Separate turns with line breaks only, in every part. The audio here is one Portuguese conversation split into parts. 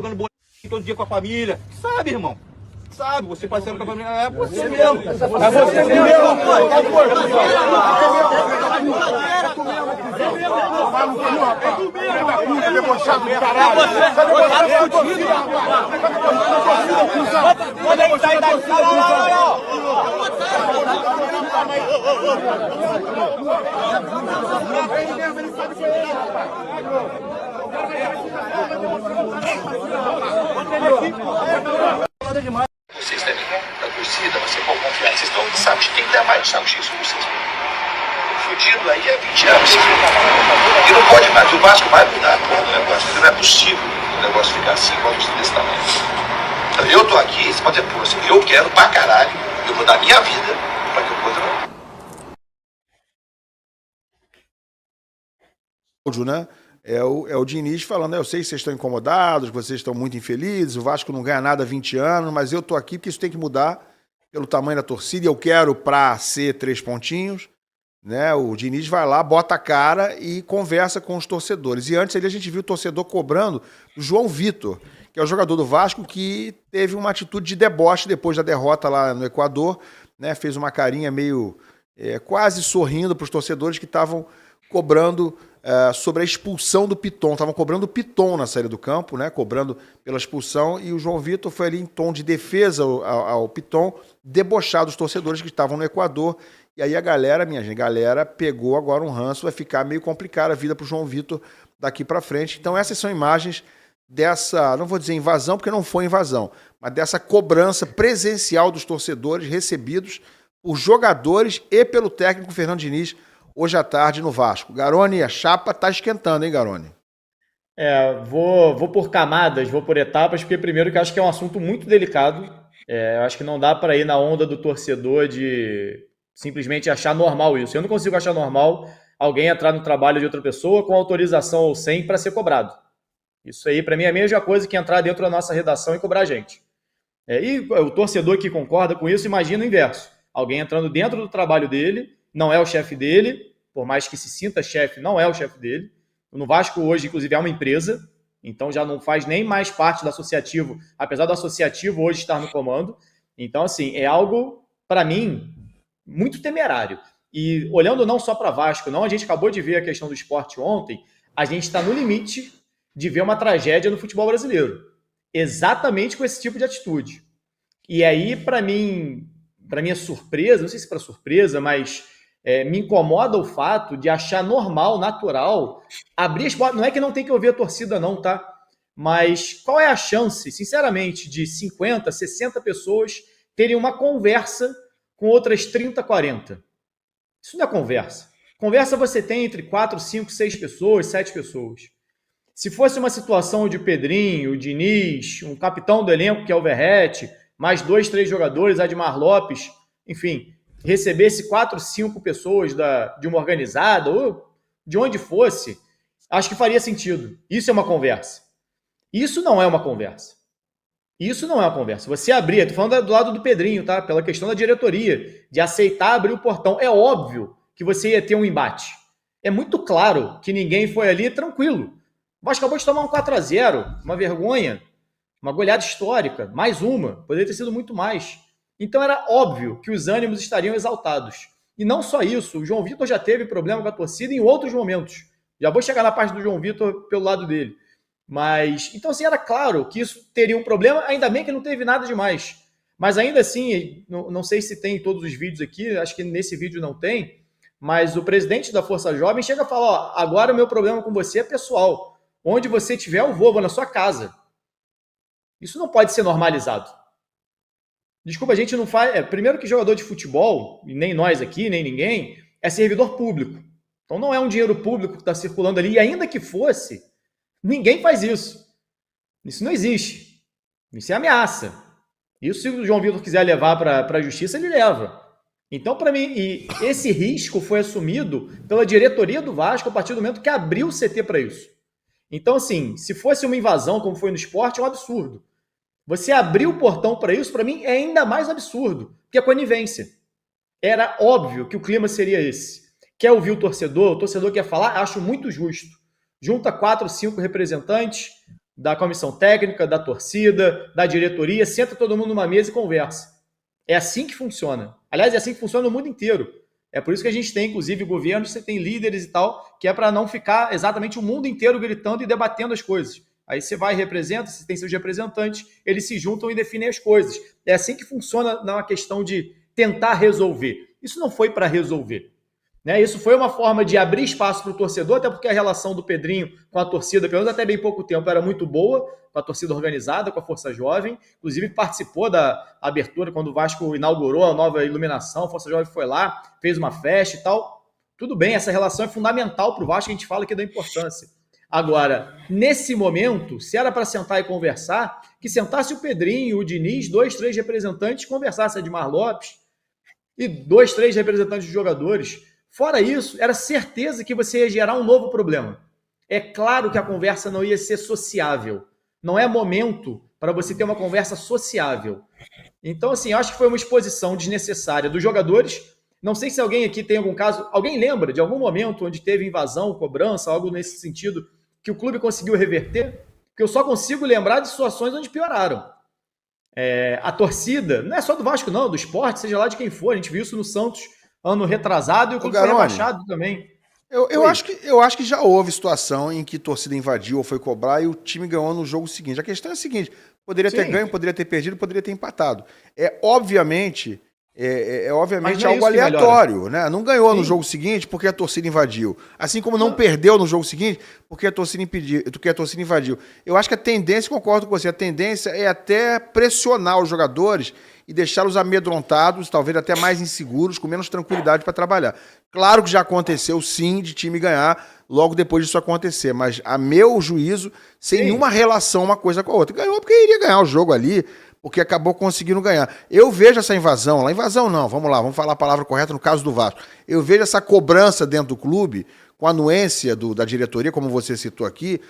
jogando bola todo dia com a família. Sabe, irmão? Sabe, você passeando com a família. É você mesmo. É você mesmo. É debochado do caralho. Você debochado do torcida,
Vocês também, da torcida, você com confiança, vocês estão, sabe, tem que dar mais de saco cheio com vocês. Fudido aí há 20 anos. E não pode mais, o Vasco vai mudar o negócio, não é possível o negócio ficar assim, igual desse tamanho. Então, eu tô aqui, você pode ter força, eu quero pra caralho, eu vou dar minha vida pra que o coisa não.
Né? É o Diniz falando, eu sei que vocês estão incomodados, que vocês estão muito infelizes, o Vasco não ganha nada há 20 anos, mas eu tô aqui porque isso tem que mudar pelo tamanho da torcida, e eu quero pra ser 3 pontinhos, né? O Diniz vai lá, bota a cara e conversa com os torcedores. E antes ali a gente viu o torcedor cobrando o João Vitor, que é o jogador do Vasco que teve uma atitude de deboche depois da derrota lá no Equador, né? Fez uma carinha meio quase sorrindo para os torcedores que estavam cobrando sobre a expulsão do Piton. Estavam cobrando o Piton na saída do campo, né? Cobrando pela expulsão, e o João Vitor foi ali em tom de defesa ao Piton, debochar dos torcedores que estavam no Equador. E aí a galera, minha gente, pegou agora um ranço, vai ficar meio complicada a vida para o João Vitor daqui para frente. Então essas são imagens dessa, não vou dizer invasão, porque não foi invasão, mas dessa cobrança presencial dos torcedores recebidos por jogadores e pelo técnico Fernando Diniz hoje à tarde no Vasco. Garone, a chapa tá esquentando, hein, Garone?
Vou por camadas, vou por etapas, porque primeiro que eu acho que é um assunto muito delicado. Eu acho que não dá para ir na onda do torcedor de simplesmente achar normal isso. Eu não consigo achar normal alguém entrar no trabalho de outra pessoa com autorização ou sem para ser cobrado. Isso aí, para mim, é a mesma coisa que entrar dentro da nossa redação e cobrar a gente. E o torcedor que concorda com isso, imagina o inverso. Alguém entrando dentro do trabalho dele, não é o chefe dele, por mais que se sinta chefe, não é o chefe dele. No Vasco hoje, inclusive, é uma empresa, então já não faz nem mais parte do associativo, apesar do associativo hoje estar no comando. Então, assim, é algo, para mim, muito temerário. E olhando não só para Vasco, não, a gente acabou de ver a questão do esporte ontem, a gente está no limite de ver uma tragédia no futebol brasileiro. Exatamente com esse tipo de atitude. E aí, para minha surpresa, não sei se para surpresa, mas me incomoda o fato de achar normal, natural, abrir as portas. Não é que não tem que ouvir a torcida, não, tá? Mas qual é a chance, sinceramente, de 50, 60 pessoas terem uma conversa com outras 30, 40? Isso não é conversa. Conversa você tem entre 4, 5, 6 pessoas, 7 pessoas. Se fosse uma situação de Pedrinho, Diniz, um capitão do elenco que é o Verratti, mais 2, 3 jogadores, Admar Lopes, enfim, recebesse 4, 5 pessoas de uma organizada, ou de onde fosse, acho que faria sentido. Isso é uma conversa. Isso não é uma conversa. Isso não é uma conversa. Você abrir, estou falando do lado do Pedrinho, tá? Pela questão da diretoria, de aceitar abrir o portão. É óbvio que você ia ter um embate. É muito claro que ninguém foi ali tranquilo. O Vasco acabou de tomar um 4-0, uma vergonha, uma goleada histórica, mais uma, poderia ter sido muito mais. Então era óbvio que os ânimos estariam exaltados. E não só isso, o João Vitor já teve problema com a torcida em outros momentos. Já vou chegar na parte do João Vitor pelo lado dele. Mas, então assim, era claro que isso teria um problema, ainda bem que não teve nada demais. Mas ainda assim, não sei se tem todos os vídeos aqui, acho que nesse vídeo não tem, mas o presidente da Força Jovem chega a falar, agora o meu problema com você é pessoal. Onde você estiver, eu vou na sua casa. Isso não pode ser normalizado. Desculpa, a gente não faz... primeiro que jogador de futebol, e nem nós aqui, nem ninguém, é servidor público. Então não é um dinheiro público que está circulando ali, e ainda que fosse, ninguém faz isso. Isso não existe. Isso é ameaça. Isso, se o João Vitor quiser levar para a justiça, ele leva. Então, para mim, e esse risco foi assumido pela diretoria do Vasco a partir do momento que abriu o CT para isso. Então, assim, se fosse uma invasão, como foi no esporte, é um absurdo. Você abrir o portão para isso, para mim, é ainda mais absurdo, que é conivência. Era óbvio que o clima seria esse. Quer ouvir o torcedor quer falar, acho muito justo. Junta 4, 5 representantes, da comissão técnica, da torcida, da diretoria, senta todo mundo numa mesa e conversa. É assim que funciona. Aliás, é assim que funciona no mundo inteiro. É por isso que a gente tem, inclusive, governos, você tem líderes e tal, que é para não ficar exatamente o mundo inteiro gritando e debatendo as coisas. Aí você vai e representa, você tem seus representantes, eles se juntam e definem as coisas. É assim que funciona na questão de tentar resolver. Isso não foi para resolver. Né? Isso foi uma forma de abrir espaço para o torcedor, até porque a relação do Pedrinho com a torcida, pelo menos até bem pouco tempo, era muito boa, com a torcida organizada, com a Força Jovem. Inclusive participou da abertura, quando o Vasco inaugurou a nova iluminação, a Força Jovem foi lá, fez uma festa e tal. Tudo bem, essa relação é fundamental para o Vasco, a gente fala aqui da importância. Agora, nesse momento, se era para sentar e conversar, que sentasse o Pedrinho, o Diniz, 2, 3 representantes, conversasse a Edmar Lopes e 2, 3 representantes de jogadores. Fora isso, era certeza que você ia gerar um novo problema. É claro que a conversa não ia ser sociável. Não é momento para você ter uma conversa sociável. Então, assim, eu acho que foi uma exposição desnecessária dos jogadores. Não sei se alguém aqui tem algum caso... Alguém lembra de algum momento onde teve invasão, cobrança, algo nesse sentido, que o clube conseguiu reverter? Porque eu só consigo lembrar de situações onde pioraram. A torcida, não é só do Vasco não, do Sport, seja lá de quem for. A gente viu isso no Santos ano retrasado e o clube foi rebaixado também.
Eu acho que já houve situação em que torcida invadiu ou foi cobrar e o time ganhou no jogo seguinte. A questão é a seguinte: poderia ter ganho, poderia ter perdido, poderia ter empatado. Obviamente algo aleatório, né? Não ganhou no jogo seguinte porque a torcida invadiu. Assim como não perdeu no jogo seguinte porque a torcida invadiu. Eu acho que a tendência, concordo com você, a tendência é até pressionar os jogadores e deixá-los amedrontados, talvez até mais inseguros, com menos tranquilidade para trabalhar. Claro que já aconteceu, sim, de time ganhar logo depois disso acontecer, mas a meu juízo, sem nenhuma relação uma coisa com a outra. Ganhou porque iria ganhar o jogo ali, porque acabou conseguindo ganhar. Eu vejo essa invasão não, vamos lá, vamos falar a palavra correta no caso do Vasco. Eu vejo essa cobrança dentro do clube, com a anuência da diretoria, como você citou aqui,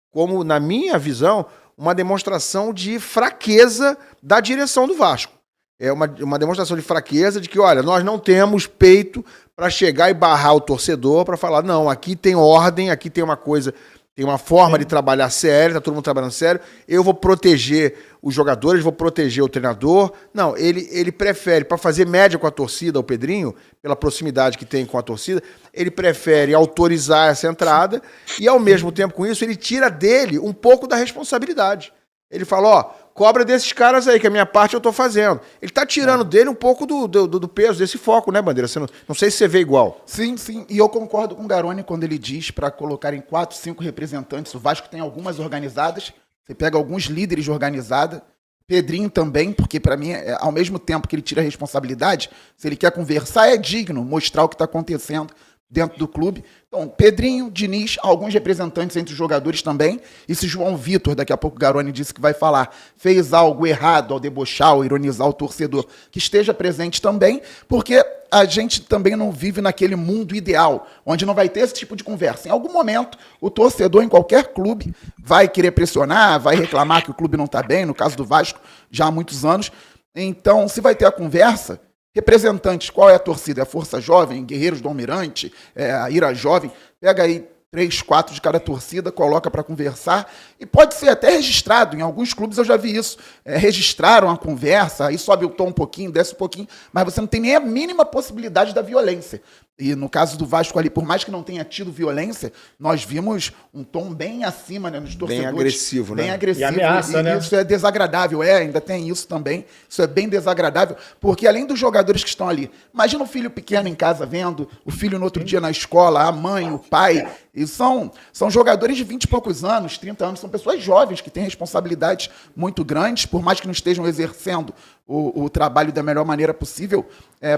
como, na minha visão, uma demonstração de fraqueza da direção do Vasco. É uma demonstração de fraqueza, de que, olha, nós não temos peito para chegar e barrar o torcedor para falar, não, aqui tem ordem, aqui tem uma coisa, tem uma forma de trabalhar sério, tá todo mundo trabalhando sério, eu vou proteger os jogadores, vou proteger o treinador. Não, ele prefere, para fazer média com a torcida, o Pedrinho, pela proximidade que tem com a torcida, ele prefere autorizar essa entrada e, ao mesmo tempo com isso, ele tira dele um pouco da responsabilidade. Ele fala, cobra desses caras aí, que a minha parte eu tô fazendo. Ele tá tirando dele um pouco do peso, desse foco, né, Bandeira? Você não sei se você vê igual.
Sim. E eu concordo com o Garoni quando ele diz para colocar em 4, 5 representantes. O Vasco tem algumas organizadas. Você pega alguns líderes de organizada. Pedrinho também, porque para mim, ao mesmo tempo que ele tira a responsabilidade, se ele quer conversar, é digno mostrar o que está acontecendo dentro do clube. Então, Pedrinho, Diniz, alguns representantes entre os jogadores também. E se João Vitor, daqui a pouco o Garoni disse que vai falar, fez algo errado ao debochar, ao ironizar o torcedor, que esteja presente também, porque a gente também não vive naquele mundo ideal, onde não vai ter esse tipo de conversa. Em algum momento, o torcedor em qualquer clube vai querer pressionar, vai reclamar que o clube não está bem, no caso do Vasco, já há muitos anos. Então, se vai ter a conversa, representantes, qual é a torcida? É a Força Jovem, Guerreiros do Almirante, a Ira Jovem, pega aí 3, 4 de cada torcida, coloca para conversar, e pode ser até registrado, em alguns clubes eu já vi isso, registraram a conversa, aí sobe o tom um pouquinho, desce um pouquinho, mas você não tem nem a mínima possibilidade da violência. E no caso do Vasco ali, por mais que não tenha tido violência, nós vimos um tom bem acima, né, nos torcedores.
Bem agressivo, né?
Bem agressivo.
E ameaça, né?
Isso é desagradável, ainda tem isso também. Isso é bem desagradável, porque além dos jogadores que estão ali, imagina o filho pequeno em casa vendo, o filho no outro dia na escola, a mãe, o pai, e são jogadores de 20 e poucos anos, 30 anos, são pessoas jovens que têm responsabilidades muito grandes, por mais que não estejam exercendo o trabalho da melhor maneira possível,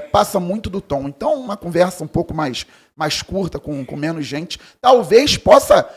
passa muito do tom. Então, uma conversa um pouco mais curta, com menos gente, talvez possa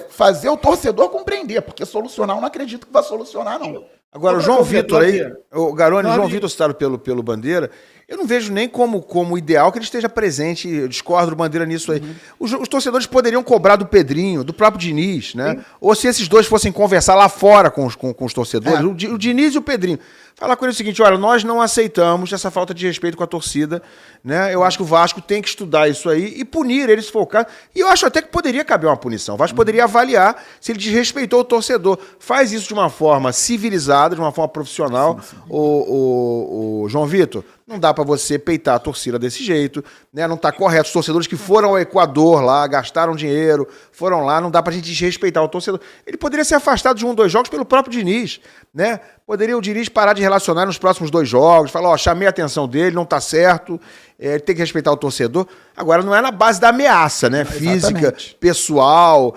fazer o torcedor compreender, porque solucionar eu não acredito que vai solucionar, não.
Agora, o
Só pra
João Vitor aí,
completar
o Garoni,
Não,
o João
rapidinho.
Vitor citado pelo Bandeira, eu não vejo nem como ideal que ele esteja presente, eu discordo do Bandeira nisso aí. Os torcedores poderiam cobrar do Pedrinho, do próprio Diniz, né? Ou se esses dois fossem conversar lá fora com os torcedores, o Diniz e o Pedrinho. Falar com ele o seguinte, olha, nós não aceitamos essa falta de respeito com a torcida, né? Eu acho que o Vasco tem que estudar isso aí e punir ele se for o caso. E eu acho até que poderia caber uma punição. O Vasco poderia avaliar se ele desrespeitou o torcedor. Faz isso de uma forma civilizada, de uma forma profissional. O João Vitor, não dá pra você peitar a torcida desse jeito, né? Não tá correto. Os torcedores que foram ao Equador lá, gastaram dinheiro, foram lá, não dá pra gente desrespeitar o torcedor. Ele poderia ser afastado de 1 ou 2 jogos pelo próprio Diniz, né? Poderia o Diniz parar de relacionar nos próximos 2 jogos, falar, ó, chamei a atenção dele, não tá certo, ele tem que respeitar o torcedor. Agora, não é na base da ameaça, né? Física,
Exatamente.
pessoal,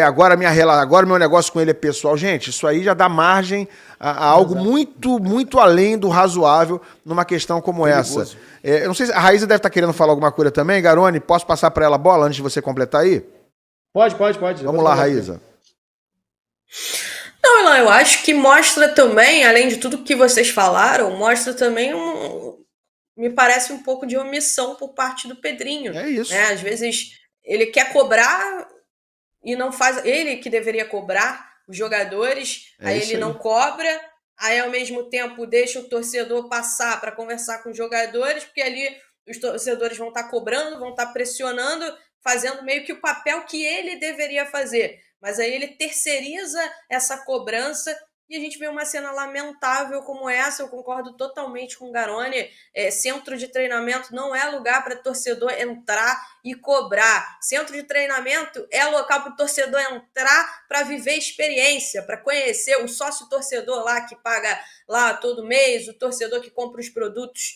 agora meu negócio com ele é pessoal. Gente, isso aí já dá margem a algo muito, muito além do razoável numa questão como essa. Eu não sei se a Raíza deve estar querendo falar alguma coisa também, Garoni, posso passar para ela a bola antes de você completar aí?
Pode.
Vamos lá, Raíza.
Não, Elan, eu acho que mostra também, além de tudo que vocês falaram, mostra também me parece um pouco de omissão por parte do Pedrinho.
É isso.
Né? Às vezes ele quer cobrar e não faz. Ele que deveria cobrar os jogadores, aí
isso
ele
aí.
não cobra, aí ao mesmo tempo deixa o torcedor passar para conversar com os jogadores, porque ali os torcedores vão estar cobrando, vão estar pressionando, fazendo meio que o papel que ele deveria fazer. Mas aí ele terceiriza essa cobrança e a gente vê uma cena lamentável como essa. Eu concordo totalmente com o Garoni. Centro de treinamento não é lugar para torcedor entrar e cobrar. Centro de treinamento é local para o torcedor entrar para viver experiência, para conhecer o sócio torcedor lá que paga lá todo mês, o torcedor que compra os produtos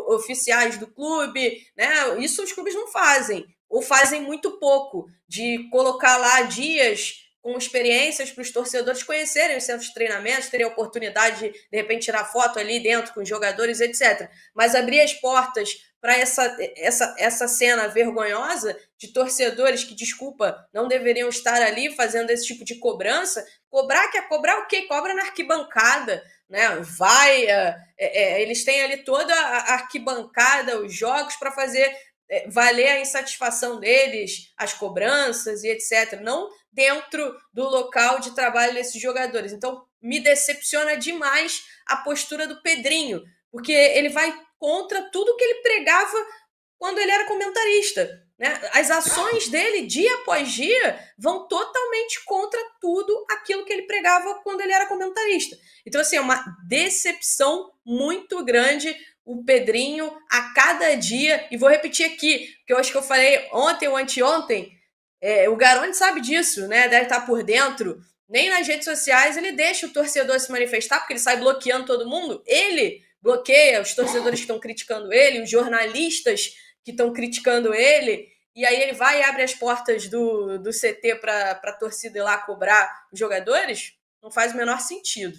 oficiais do clube, né? Isso os clubes não fazem, ou fazem muito pouco, de colocar lá dias com experiências para os torcedores conhecerem os centros de treinamento, terem a oportunidade de repente, tirar foto ali dentro com os jogadores, etc. Mas abrir as portas para essa cena vergonhosa de torcedores que, desculpa, não deveriam estar ali fazendo esse tipo de cobrança. Quer cobrar o quê? Cobra na arquibancada, né? Eles têm ali toda a arquibancada, os jogos para fazer valer a insatisfação deles, as cobranças e etc. Não dentro do local de trabalho desses jogadores. Então, me decepciona demais a postura do Pedrinho, porque ele vai contra tudo que ele pregava quando ele era comentarista. Né? As ações dele, dia após dia, vão totalmente contra tudo aquilo que ele pregava quando ele era comentarista. Então, assim, é uma decepção muito grande o Pedrinho a cada dia. E vou repetir aqui, que eu acho que eu falei ontem ou anteontem, o Garoni sabe disso, né? Deve estar por dentro. Nem nas redes sociais ele deixa o torcedor se manifestar, porque ele sai bloqueando todo mundo. Ele bloqueia os torcedores que estão criticando ele, os jornalistas que estão criticando ele, e aí ele vai e abre as portas do CT para a torcida ir lá cobrar os jogadores. Não faz o menor sentido.